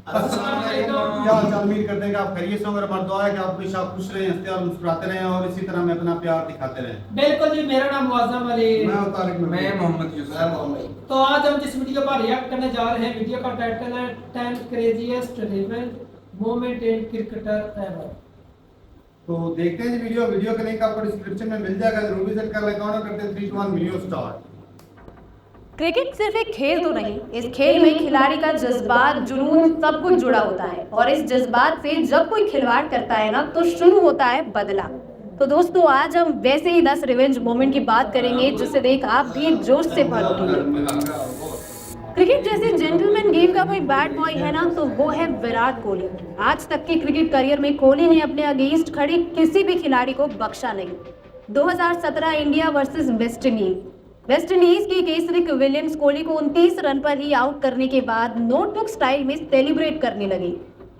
क्या हाल चाल, उम्मीद करते हैं कि आप खैरियत से होंगे। हमारी दुआ है कि आप हमेशा खुश रहें, हंसते और मुस्कुराते रहें और इसी तरह हमें अपना प्यार दिखाते रहें। बिल्कुल जी, मेरा नाम मुअज़्ज़म अली। मैं मोहम्मद यूसुफ। तो आज हम जिस वीडियो पर रिएक्ट करने जा रहे हैं, वीडियो का टाइटल है 10 craziest revenge moment in cricketer ever. तो देखते हैं जी वीडियो का लिंक आपको डिस्क्रिप्शन में मिल जाएगा, जरूर विजिट कर लें। काउंट करते हैं 3 2 1 वीडियो स्टार्ट। क्रिकेट सिर्फ एक खेल तो नहीं, इस खेल में खिलाड़ी का जज्बात, जुनून सब कुछ जुड़ा होता है। और इस जज्बात से जब कोई खिलवाड़ करता है ना, तो शुरू होता है बदला। तो दोस्तों, आज हम वैसे ही 10 रिवेंज मोमेंट की बात करेंगे जिसे देख आप भी जोश से भर उठेंगे। क्रिकेट जैसे जेंटलमैन गेम का कोई बैड बॉय है ना, तो वो है विराट कोहली। आज तक के क्रिकेट करियर में कोहली ने अपने अगेंस्ट खड़े किसी भी खिलाड़ी को बख्शा नहीं। 2017 इंडिया वर्सेस वेस्ट इंडीज की केसरिक विलियम्स कोहली को 29 रन पर ही आउट करने के बाद नोटबुक स्टाइल में सेलिब्रेट करने लगी।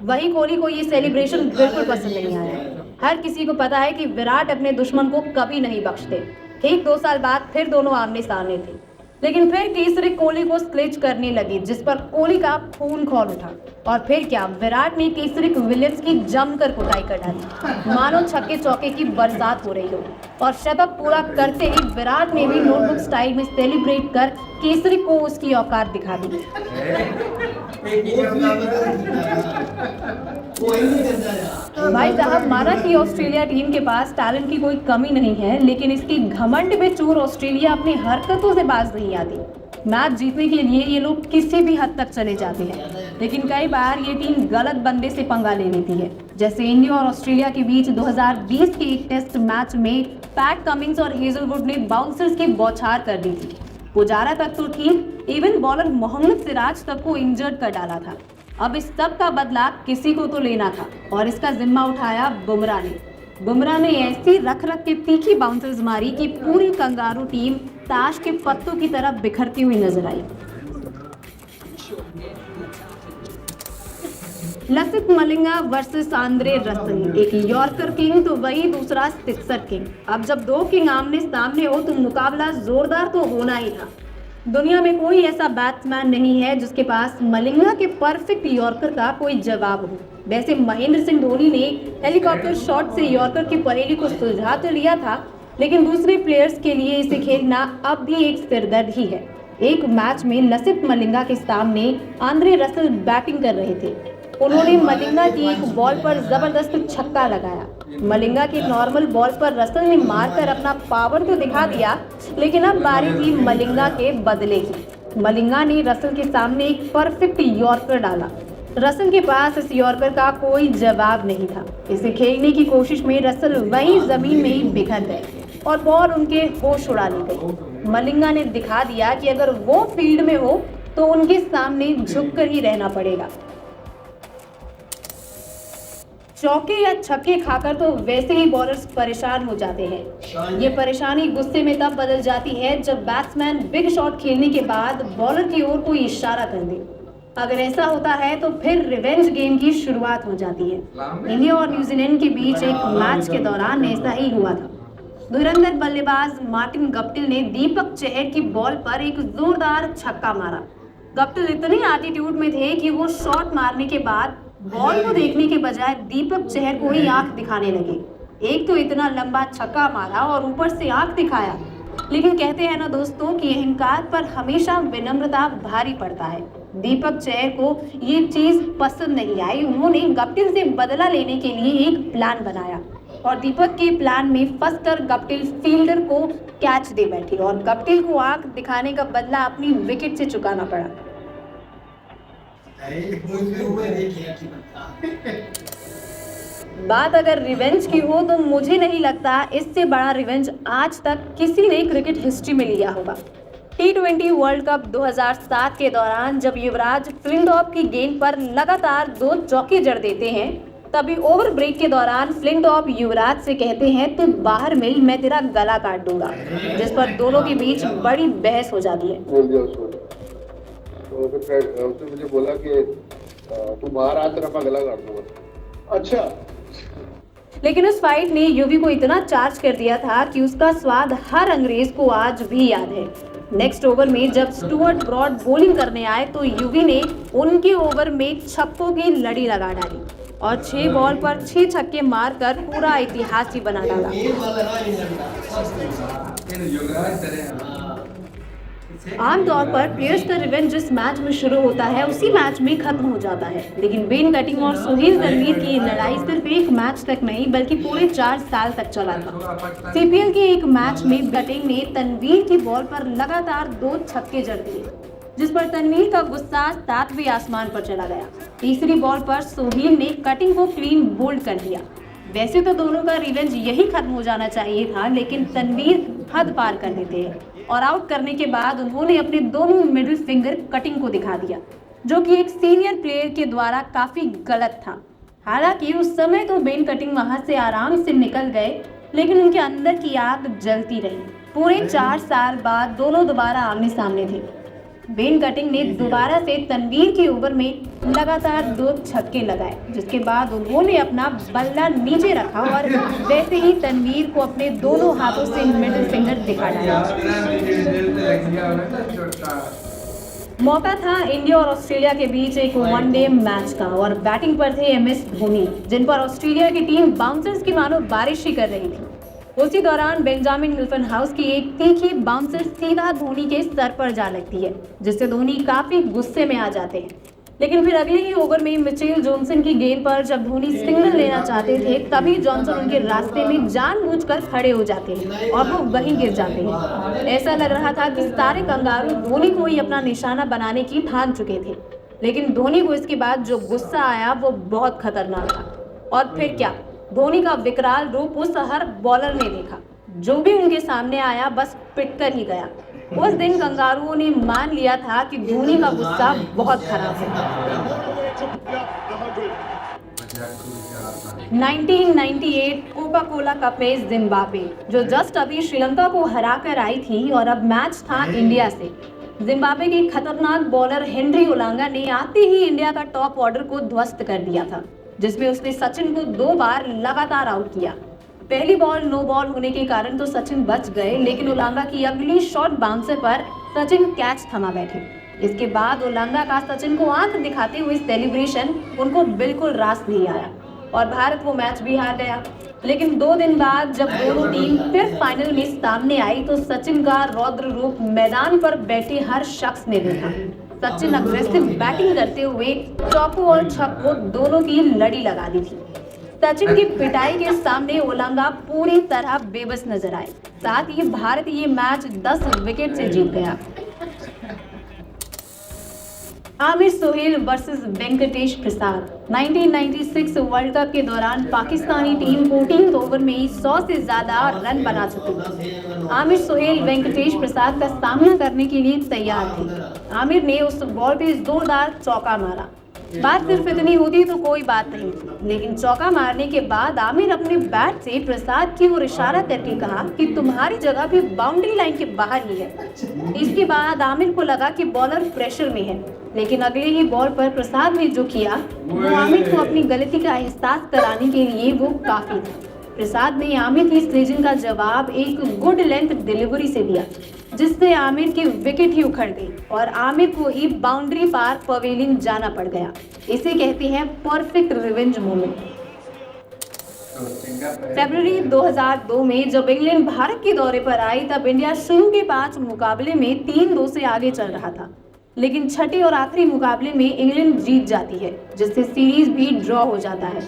वहीं कोहली को ये सेलिब्रेशन बिल्कुल पसंद नहीं आया। हर किसी को पता है कि विराट अपने दुश्मन को कभी नहीं बख्शते। ठीक 2 साल बाद फिर दोनों आमने सामने थे, लेकिन फिर केसरिक कोहली को स्क्लेच करने लगी, जिस पर कोहली का खून खौल उठा। और फिर क्या, विराट ने केसरिक विलियम्स की जमकर कुटाई कर डाली, मानो छक्के चौके की बरसात हो रही हो। और शतक पूरा करते ही विराट ने भी नोटबुक स्टाइल में सेलिब्रेट कर केसरी को उसकी औकात दिखा दी। भाई साहब, माना कि ऑस्ट्रेलिया टीम के पास टैलेंट की कोई कमी नहीं है, लेकिन इसकी घमंड में चूर ऑस्ट्रेलिया अपनी हरकतों से बाज नहीं आती। मैच जीतने के लिए ये लोग किसी भी हद तक चले जाते हैं, लेकिन कई बार ये टीम गलत बंदे से पंगा ले लेती है। जैसे इंडिया और ऑस्ट्रेलिया के बीच 2020 के एक टेस्ट मैच में पैट कमिंस और हेजलवुड ने बाउंसर्स की बौछार कर दी थी। पुजारा तक तो ठीक, इवन बॉलर मोहम्मद सिराज तक को इंजर्ड कर डाला था। अब इस सब का बदला किसी को तो लेना था, और इसका जिम्मा उठाया बुमराह ने। बुमराह ने ऐसी रख के तीखी बाउंसर्स मारी कि पूरी कंगारू टीम ताश के पत्तों की तरह बिखरती हुई नजर आई। Lasith Malinga versus Andre Russell, एक यॉर्कर किंग तो वही दूसरा सिक्सर किंग। अब जब दो किंग आमने सामने हो तो मुकाबला जोरदार तो होना ही था। दुनिया में कोई ऐसा बैट्समैन नहीं है जिसके पास मलिंगा के परफेक्ट यॉर्कर का कोई जवाब हो। वैसे महेंद्र सिंह धोनी ने हेलीकॉप्टर शॉट से यॉर्कर की पहेली को सुलझा तो लिया था, लेकिन दूसरे प्लेयर्स के लिए इसे खेलना अब भी एक सिरदर्द ही है। एक मैच में लसिथ मलिंगा के सामने आंद्रे रसल बैटिंग कर रहे थे। उन्होंने मलिंगा की एक बॉल पर जबरदस्त छक्का लगाया। मलिंगा की नॉर्मल बॉल पर रसल ने मारकर अपना पावर तो दिखा दिया, लेकिन अब बारी थी मलिंगा के बदले की। मलिंगा ने रसल के सामने एक परफेक्ट यॉर्कर डाला। रसल के पास इस यॉर्कर का कोई जवाब नहीं था। इसे खेलने की कोशिश में रसल वहीं जमीन में ही बिखर गए और बॉल उनके होश उड़ा ली गई। मलिंगा ने दिखा दिया कि अगर वो फील्ड में हो तो उनके सामने झुककर ही रहना पड़ेगा। चौके या छक्के खाकर तो वैसे ही बॉलर्स परेशान हो जाते हैं। ये परेशानी गुस्से में तब बदल जाती है जब बैट्समैन बिग शॉट खेलने के बाद बॉलर की ओर कोई इशारा कर दे। अगर ऐसा होता है तो फिर रिवेंज गेम की शुरुआत हो जाती है। इंडिया और न्यूजीलैंड के बीच एक मैच के दौरान ऐसा ही हुआ था। धुरंधर बल्लेबाज मार्टिन गप्टिल ने दीपक चहर की बॉल पर एक जोरदार छक्का मारा। गप्टिल इतने एटीट्यूड में थे कि वो शॉट मारने के बाद बॉल को देखने के बजाय दीपक चहर को ही आंख दिखाने लगे। एक तो इतना लंबा छक्का मारा और ऊपर से आंख दिखाया। लेकिन कहते हैं ना दोस्तों कि अहंकार पर हमेशा विनम्रता भारी पड़ता है। दीपक चहर को ये चीज पसंद नहीं आई। उन्होंने गप्टिल से बदला लेने के लिए एक प्लान बनाया और दीपक के प्लान में फंसकर गप्टिल फील्डर को कैच दे बैठी और गप्टिल को आंख दिखाने का बदला अपनी विकेट से चुकाना पड़ा। बात अगर रिवेंज की हो तो मुझे नहीं लगता इससे बड़ा रिवेंज आज तक किसी ने क्रिकेट हिस्ट्री में लिया होगा। T20 वर्ल्ड कप 2007 के दौरान जब युवराज फ्लिंटॉफ की गेंद पर लगातार 2 चौके जड़ देते हैं, तभी ओवर ब्रेक के दौरान फ्लिंटॉफ युवराज से कहते हैं तू बाहर मिल, मैं तेरा गला काट दूंगा, जिस पर दोनों के बीच बड़ी बहस हो जाती है। तो फिर उसने मुझे बोला कि तू बाहर आ, तेरा मैं गला काट दूंगा। अच्छा, लेकिन उस फाइट ने युवी को इतना चार्ज कर दिया था कि उसका स्वाद हर अंग्रेज को आज भी याद है। नेक्स्ट ओवर में जब स्टुअर्ट ब्रॉड बॉलिंग करने आए तो युवी ने उनके ओवर में छक्कों की लड़ी लगा डाली और 6 बॉल पर 6 छक्के मारकर पूरा इतिहास ही बना डाला। आमतौर पर प्लेयर्स का रिवेंज जिस मैच में शुरू होता है उसी मैच में खत्म हो जाता है, लेकिन बेन कटिंग और सुहेल तनवीर की लड़ाई सिर्फ एक मैच तक नहीं बल्कि पूरे 4 साल तक चला था। सीपीएल के एक मैच में कटिंग ने तनवीर की बॉल पर लगातार 2 छक्के जड़ दिए, जिस पर तनवीर का गुस्सा 7वें आसमान पर चला गया। तीसरी बॉल पर सुहेल ने कटिंग को क्लीन बोल्ड कर दिया। वैसे तो दोनों का रिवेंज यही खत्म हो जाना चाहिए था, लेकिन तनवीर हद पार कर देते हैं और आउट करने के बाद उन्होंने अपने दोनों मिडिल फिंगर कटिंग को दिखा दिया, जो कि एक सीनियर प्लेयर के द्वारा काफी गलत था। हालांकि उस समय तो बेन कटिंग वहां से आराम से निकल गए, लेकिन उनके अंदर की आग जलती रही। पूरे 4 साल बाद दोनों दोबारा आमने सामने थे। बेन कटिंग ने दोबारा से तनवीर के ओवर में लगातार 2 छक्के लगाए, जिसके बाद उन्होंने अपना बल्ला नीचे रखा और वैसे ही तनवीर को अपने दोनों हाथों से मिडिल फिंगर दिखा डाला। मौका था इंडिया और ऑस्ट्रेलिया के बीच एक वनडे मैच का और बैटिंग पर थे MS धोनी, जिन पर ऑस्ट्रेलिया की टीम बाउंसर्स की मानो बारिश ही कर रही थी। उसी दौरान बेंजामिन मिल्टन हाउस की एक तीखी बाउंसर सीधा धोनी के सर पर जा लगती है, जिससे धोनी काफी गुस्से में आ जाते हैं। लेकिन फिर अगले ही ओवर में मिचेल जॉनसन की गेंद पर जब धोनी सिग्नल लेना चाहते थे, तभी जॉनसन उनके रास्ते में जानबूझकर खड़े हो जाते हैं और वो वहीं गिर जाते हैं। ऐसा लग रहा था कि सारे कंगारू धोनी को ही अपना निशाना बनाने की ठान चुके थे, लेकिन धोनी को इसके बाद जो गुस्सा आया वो बहुत खतरनाक था। और फिर क्या, धोनी का विकराल रूप उस हर बॉलर ने देखा। जो भी उनके सामने आया बस पिटकर ही गया। उस दिन कंगारुओं ने मान लिया था कि धोनी का गुस्सा बहुत खराब है। 1998 कोका कोला कप में जिम्बाब्वे, जो जस्ट अभी श्रीलंका को हराकर आई थी और अब मैच था इंडिया से। जिम्बाब्वे के खतरनाक बॉलर हेनरी ओलांगा ने आते ही इंडिया का टॉप ऑर्डर को ध्वस्त कर दिया था, जिसमें उसने सचिन को 2 बार लगातार आउट किया। पहली बॉल नो बॉल होने के कारण तो सचिन बच गए, लेकिन ओलांगा की अगली शॉट बाउंसर पर सचिन कैच थमा बैठे। इसके बाद ओलांगा का सचिन को आंख दिखाते हुए सेलिब्रेशन उनको बिल्कुल रास नहीं आया और भारत वो मैच भी हार गया। लेकिन 2 दिन बाद जब दोनों टीम फिर फाइनल में सामने आई तो सचिन का रौद्र रूप मैदान पर बैठे हर शख्स ने देखा। सचिन अग्रेसिव बैटिंग करते हुए चौकों और छक्कों दोनों की लड़ी लगा दी थी। सचिन की पिटाई के सामने ओलांगा पूरी तरह बेबस नजर आए। साथ ही भारत ये मैच 10 विकेट से जीत गया। आमिर सोहेल वर्सेस वेंकटेश प्रसाद। 1996 वर्ल्ड कप के दौरान पाकिस्तानी टीम 14 ओवर में 100 से ज्यादा रन बना चुकी थी। आमिर सोहेल वेंकटेश प्रसाद का सामना करने के लिए तैयार थे। आमिर ने उस बॉल पे जोरदार चौका मारा। बात सिर्फ इतनी होती तो कोई बात नहीं, लेकिन चौका मारने के बाद आमिर अपने बैट से प्रसाद की ओर इशारा करके कहा कि तुम्हारी जगह भी बाउंड्री लाइन के बाहर ही है। इसके बाद आमिर को लगा कि बॉलर प्रेशर में है, लेकिन अगले ही बॉल पर प्रसाद ने जो किया वो आमिर को अपनी गलती का एहसास कराने के लिए वो काफी था। प्रसाद ने आमिर की स्लेजिंग का जवाब एक गुड लेंथ डिलीवरी से दिया, जिससे आमिर की विकेट ही उखड़ गई और आमिर को ही बाउंड्री पार पवेलियन जाना पड़ गया। इसे कहते हैं परफेक्ट रिवेंज मोमेंट। फरवरी 2002 में जब इंग्लैंड भारत के दौरे पर आई तब इंडिया शुरू के 5 मुकाबले में 3-2 से आगे चल रहा था, लेकिन छठे और आखिरी मुकाबले में इंग्लैंड जीत जाती है, जिससे सीरीज भी ड्रॉ हो जाता है,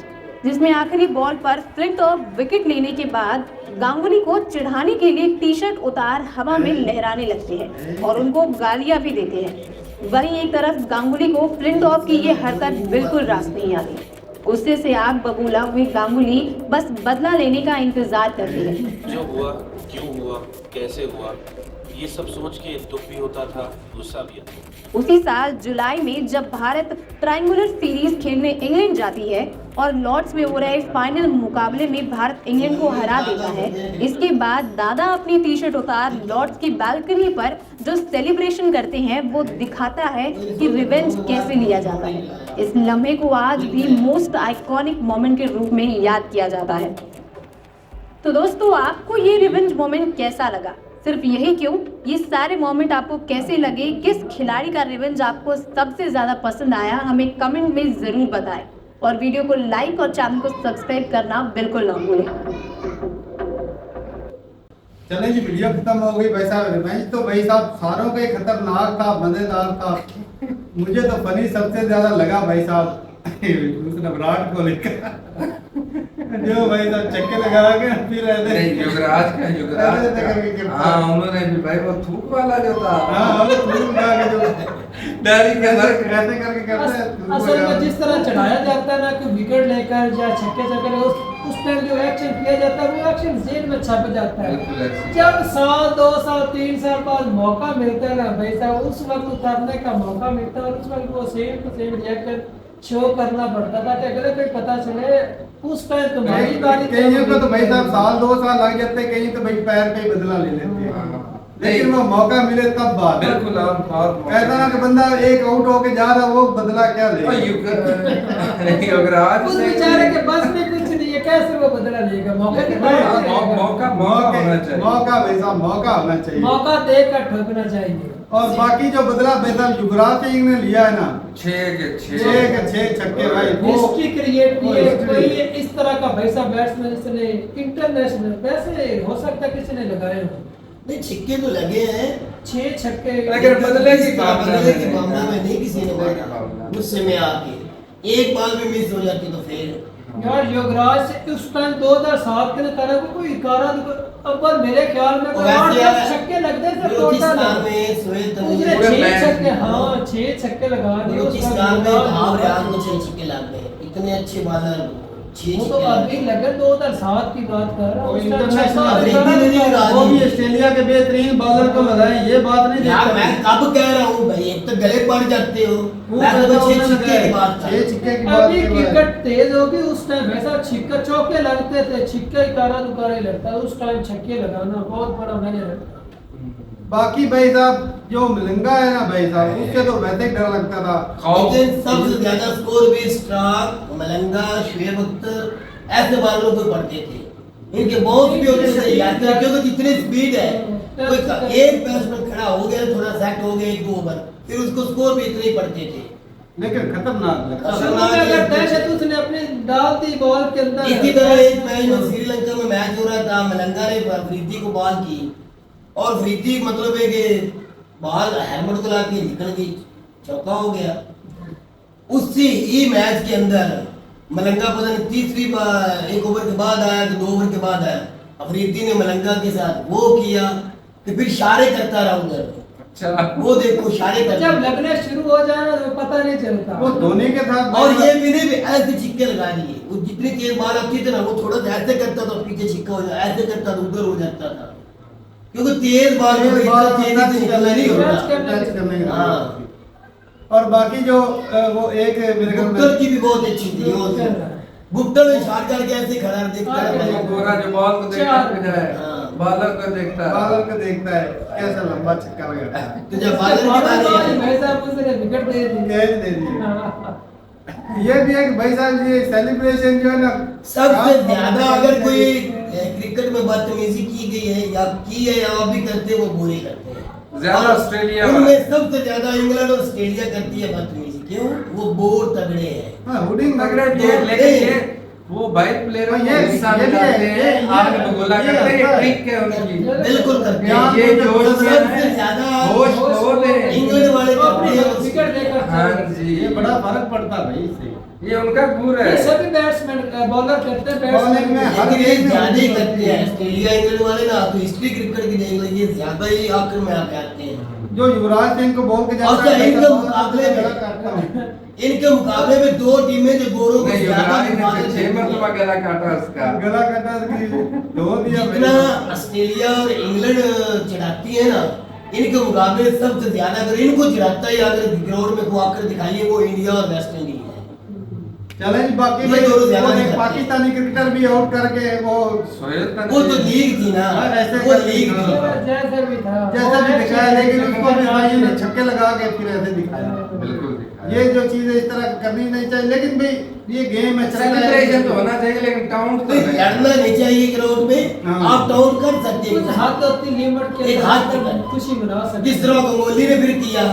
जिसमें आखिरी बॉल पर फ्लिंटॉफ विकेट लेने के बाद गांगुली को चिढ़ाने के लिए टी-शर्ट उतार हवा में लहराने लगते हैं और उनको गालियां भी देते हैं। वहीं एक तरफ गांगुली को फ्लिंटॉफ की ये हरकत बिल्कुल रास नहीं आती। गुस्से से आग बबूला हुई गांगुली बस बदला लेने का इंतजार करती है। जो हुआ, क्यों हुआ, कैसे हुआ, ये सब सोच के दुख भी होता था, गुस्सा भी आता। उसी साल जुलाई में जब भारत ट्रायंगुलर सीरीज खेलने इंग्लैंड जाती है और लॉर्ड्स में हो रहे फाइनल मुकाबले में भारत इंग्लैंड को हरा देता है, इसके बाद दादा अपनी टी शर्ट उतार लॉर्ड्स की बालकनी पर जो सेलिब्रेशन करते हैं वो दिखाता है कि रिवेंज कैसे लिया जाता है। इस लम्हे को आज भी मोस्ट आइकॉनिक मोमेंट के रूप में याद किया जाता है। तो दोस्तों, आपको ये रिवेंज मोमेंट कैसा लगा? सिर्फ यही क्यों, ये सारे मोमेंट आपको कैसे लगे? किस खिलाड़ी का रिवेंज आपको सबसे ज़्यादा पसंद आया? हमें कमेंट में ज़रूर बताएं और वीडियो को लाइक और चैनल को सब्सक्राइब करना बिल्कुल ना भूलें। चले जी, वीडियो खत्म हो गई। भाई साहब रिवेंज तो भाई साहब सारों का खतरनाक था, मजेदार था। मुझे तो फनी सबसे ज्यादा लगा भाई साहब दूसरा विराट कोहली का जो भाई साहब चक्के लगा के फिर रहते युवराज का हाँ, उन्होंने भी भाई वो थूक वाला जो था, हाँ वो थूक लगा के जो डायरी के अंदर ऐसे करके करते हैं। असल में जिस तरह चढ़ाया जाता है ना कि विकेट लेकर या छक्के चक्के उस टाइम जो एक्शन किया जाता है वो एक्शन जेल में छप जाता है। जब 1 2 साल 3 साल बाद मौका मिलता है ना भाई साहब, उस वक्त उतारने का मौका मिलता है और उस वक्त वो same to same reaction show करना पड़ता था कि अगले को पता चले उस टाइम तुम्हारी बारी। कईयों को तो भाई साहब 1 2 साल लग जाते हैं, कहीं तो भाई पैर पे ही बदला ले लेते हैं, लेकिन वो मौका मिले तब बात। बिल्कुल ऐसा ना कि बंदा एक आउट होके जा रहा वो बदला क्या ले युवराज उस बेचारे के बस में कुछ नहीं है, कैसे वो बदला लेगा? मौके के बाद मौका होना चाहिए, मौका भाई साहब मौका होना चाहिए, मौका देकर ठोकना चाहिए। और बाकी जो बदला भाई साहब युवराज सिंह ने लिया है ना, 6 के 6 छक्के भाई, वो हिस्ट्री क्रिएट की है। कोई इस तरह का भाई साहब बैट्समैन इसने इंटरनेशनल वैसे हो सकता है किसी ने लगाए हो नहीं, छिक्के तो लगे हैं 6 छक्के, लेकिन बदले की मामला में नहीं किसी ने बोला गुस्से में आके एक बॉल भी मिस हो जाती तो फिर यार युवराज से उस टाइम 2007 के तरह को कोई इकारा अव्वल मेरे ख्याल में 8 छक्के लगते थे टोटल में सोएब उसने 6 छक्के, हाँ 6 छक्के लगा दिए। बलूचिस्तान में भाव रियाज को 6 छक्के लग गए, इतने अच्छे बॉलर 6 वो तो अभी लगे 2007 की बात कर रहा हूँ। वो उस टाइम इंटरनेशनल वो भी ऑस्ट्रेलिया के बेहतरीन बॉलर को लगाए, ये बात नहीं यार देखता। मैं कब कह रहा हूँ भाई, एक तो गले पड़ जाते हो, मैं तो 6 छक्के की बात कर 6 छक्के की बात अभी कर रहा है। क्रिकेट तेज होगी, उस टाइम ऐसा छिक्का चौके लगते थे, छिक्का इकारा दुकारा लगता है, उस टाइम छक्के लगाना बहुत बड़ा मैंने लगता। बाकी भाई साहब जो मलंगा है ना भाई साहब, उससे तो वैसे ही डर लगता था। लेकिन सबसे ज्यादा स्कोर भी स्टार्क, मलंगा, शुएब अख्तर ऐसे बॉलरों को पड़ते थे। इनके बहुत भी होते थे यार, क्योंकि जितनी स्पीड है, कोई एक बैट्समैन खड़ा हो गया थोड़ा सेट हो गया 1-2 ओवर, फिर उसको स्कोर भी इतने ही पड़ते थे। लेकिन खतरनाक लगता शुरू में अगर दहशत उसने अपनी डाल दी बॉल के अंदर। इसी तरह एक मैच में श्रीलंका में मैच हो रहा था, मलंगा ने अफरीदी को बॉल की और अफरीदी मतलब है कि बॉल हेलमेट को लाके निकल गई, चौका हो गया। उसी ही मैच के अंदर मलंगा पता नहीं तीसरी बार 1 ओवर के बाद आया कि 2 ओवर के बाद आया, अफरीदी ने मलंगा के साथ वो किया कि फिर इशारे करता रहा उधर। अच्छा वो देखो इशारे करता, जब लगने शुरू हो जाए तो पता नहीं चलता। वो धोनी के साथ और ये मैंने भी ऐसे छिक्के लगा दिए। वो जितनी तेज बॉल आती थी ना, वो थोड़ा सा ऐसे करता था पीछे छिक्का हो जाता, ऐसे करता था उधर हो जाता था, क्योंकि तेज बॉल में इतना तेजी से निकलना नहीं टच करने होता। का। हाँ, और बाकी जो वो एक मेरे ख्याल बुक्टर में की भी बहुत अच्छी थी। वो बुक्टर ने शॉट करके ऐसे खड़ा देखता है, गोरा जो बॉल को देखता है हाँ। बॉलर को देखता है, बॉलर को देखता है कैसा लंबा छक्का लगाता है, तो जब बॉलर की बारी है, भाई साहब उसने विकेट दे दी। कैच दे दिए। ये भी है कि भाई साहब ये सेलिब्रेशन जो है ना, सबसे ज्यादा अगर कोई क्रिकेट में बदतमीजी की गई है या की है या अभी करते हैं, वो बुरे करते हैं ज्यादा और ऑस्ट्रेलिया उनमें सबसे ज्यादा इंग्लैंड और ऑस्ट्रेलिया करती है बदतमीजी। क्यों? वो बोर तगड़े हैं। हाँ हुडिंग तगड़े लग थे, लेकिन ये वो भाई प्लेयर ये हिस्सा भी है, मिलाते ये हैं, आग में गोला ये करते हैं, लगता है। ट्रिक है उनकी। बिल्कुल करते यहाँ हैं। ये जोश में सबसे है, ज्यादा होश खो दे। इंग्लैंड वाले वो अपनी करते हैं। विकेट देकर हाँ जी, ये बड़ा फर्क पड़ता है भाई इससे। ये उनका गुर है। ये सभी बैट्समैन बॉलर करते हैं, बॉलिंग में हर लेकिन ये एक में ज्यादा ही होती है। करते हैं ऑस्ट्रेलिया इंग्लैंड वाले ना, तो हिस्ट्री क्रिकेट की देख लीजिए ज्यादा ही आखिर में आके आते हैं। जो युवराज सिंह को बोल के जाता अच्छा, है इनके मुकाबले में गला काटता हूं। इनके मुकाबले में 2 टीमें जो गोरों को नहीं, ज्यादा युवराज ने मुकाबले 6 मरतबा गला काटा उसका। गला काटा कि धो दिया जितना ऑस्ट्रेलिया और इंग्लैंड चिढ़ाती है ना, इनके मुकाबले सबसे ज्यादा अगर इनको चिढ़ाता है, अगर ग्राउंड में को आकर दिखाइए, वो इंडिया और वेस्ट इंडीज है। चले जी बाकी ये भाई दोनों ज्यादा वो नहीं एक करते। पाकिस्तानी क्रिकेटर भी आउट करके वो वो तो लीग थी ना, ऐसे वो कर- लीग थी। जैसे भी था जैसा भी दिखाया, लेकिन उसको भी भाई ने छक्के छक्के लगा के फिर ऐसे दिखाया। बिल्कुल दिखाया। ये जो चीजें इस तरह करनी नहीं चाहिए, लेकिन भाई ये गेम है, चलता सेलिब्रेशन तो है। होना चाहिए लेकिन टाउन तो नहीं, नहीं। लड़ना नहीं चाहिए ग्राउंड में, हाँ। आप टाउन कर सकते कुछ हैं। हाथ होती लिमिट के एक हाथ तक है। खुशी मना सकते जिस तरह गंगोली ने फिर किया,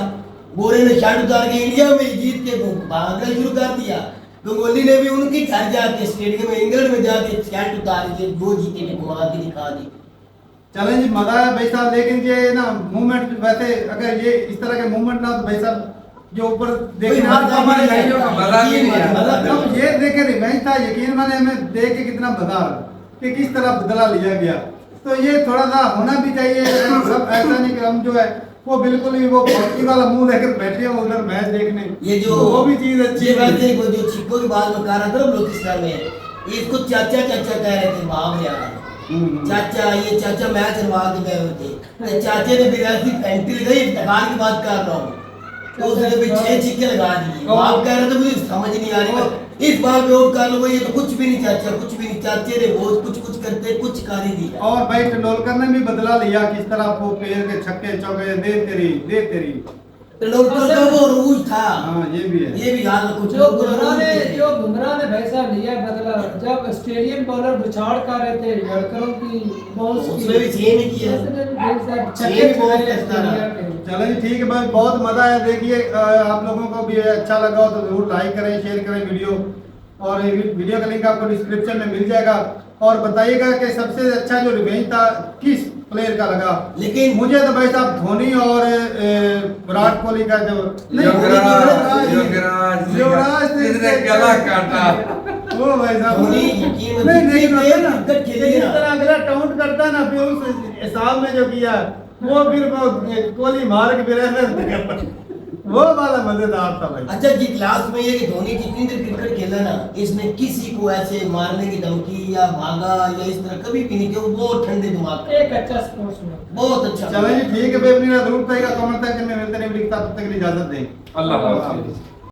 बोरे ने शर्ट उतार के इंडिया में जीत के भागना शुरू कर दिया। गंगोली ने भी उनके घर जाके स्टेडियम में इंग्लैंड में जाके शर्ट उतार के दो जीते ने घुमा के दिखा दी। चलें जी, मजा है भाई साहब, लेकिन ये ना मूवमेंट वैसे अगर ये इस तरह के मूवमेंट ना हो तो भाई साहब जो ऊपर देखने भाई, मजा हमारे भी नहीं भाइयों का आता। मजा भी नहीं ये आता। मजा भी अब नहीं ये देखे रिवेंज था, यकीन माने हमें देख के कितना मजा आ रहा कि किस तरह बदला लिया गया। तो ये थोड़ा सा होना भी चाहिए, सब ऐसा नहीं कि हम जो है वो बिल्कुल ही वो भक्ति वाला मुंह लेकर बैठे हो उधर मैच देखने। ये जो तो वो भी चीज अच्छी ये है। वैसे वो जो छिक्को की बात बता रहा था ना बलूचिस्तान में, इसको चाचा चाचा कह रहे थे वहां में यार। चाचा, ये चाचा मैच हरवा के गए हुए थे, तो चाचे ने फिर ऐसी पेंटी लगाई, इफ्तिखार की बात कर रहा हूँ, तो उसने भी 6 छिक्के लगा दिए। वो आप कह रहे थे मुझे समझ नहीं आ रही, इस बार पे आउट कर लो, ये तो कुछ भी नहीं चाचा, कुछ भी नहीं। चाचे ने वो कुछ कुछ करते कुछ कर ही दिया। और भाई तेंदुलकर ने भी बदला लिया, किस तरह वो पैर के छक्के चौके दे तेरी। तेंदुलकर का वो रूज था, हाँ ये भी है। ये भी याद रखो। जो बुमराह ने वैसा लिया बदला, जब स्टेडियम बॉलर बुछाड़ कर रहे थे लड़कों की बॉल्स की, उसमें भी सेम ही किया। उसने भी वैसा छक्के छक्के भी बहुत छुड़ाए करता रहा। इंडिया के। चलें जी, ठीक है भाई, बहुत मजा आया। देखिए आप लोगों को भी अच्छा लगा हो तो जरूर लाइक करें, शेयर करें वीडियो, और वीडियो का लिंक आपको डिस्क्रिप्शन में मिल जाएगा। और बताइएगा कि सबसे अच्छा जो रिवेंज था किस प्लेयर का लगा। लेकिन मुझे तो भाई साहब धोनी और विराट कोहली का जो युवराज जिसने गला काटा। वो भाई साहब धोनी यकीन नहीं नहीं मत होता ना, क्रिकेट खेले जिस ना। तरह अगला टाउट करता ना, फिर उस हिसाब में जो किया वो फिर वो कोहली मार के फिर ऐसे वो वाला मजेदार था भाई। अच्छा जी, क्लास में ये कि धोनी जितनी देर क्रिकेट खेला ना, इसने किसी को ऐसे मारने की धमकी या भागा या इस तरह कभी भी नहीं किया। वो बहुत ठंडे दिमाग का, एक अच्छा स्पोर्ट्समैन। बहुत अच्छा। चलो जी ठीक है भाई, अपनी जरूर कमेंट सेक्शन में मिलते हैं, तब तक के लिए इजाजत दें। अल्लाह हाफिज।